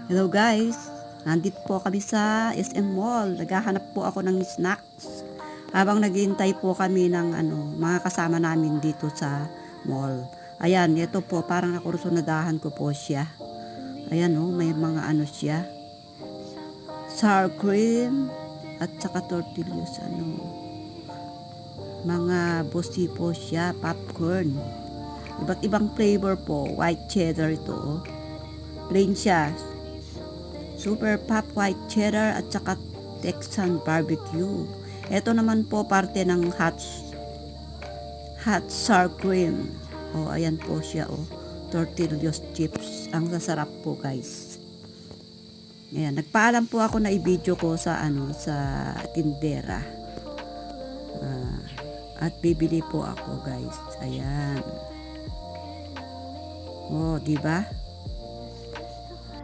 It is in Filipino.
Hello guys, nandito po kami sa SM Mall. Naghahanap po ako ng snacks. Habang naghihintay po kami ng mga kasama namin dito sa mall. Ayan, ito po parang nakursunadahan ko po siya. Ayan may mga siya. Sour cream at saka tortillas Mga bossy po siya, popcorn. Iba't ibang flavor po, white cheddar ito. Plain siya. Super Pop White Cheddar at saka Texan Barbecue. Ito naman po parte ng hot sour cream. Ayan po siya Tortillas chips. Ang sasarap po guys. Ayan, nagpaalam po ako na i-video ko sa sa tindera. At bibili po ako guys. Ayan. Di ba?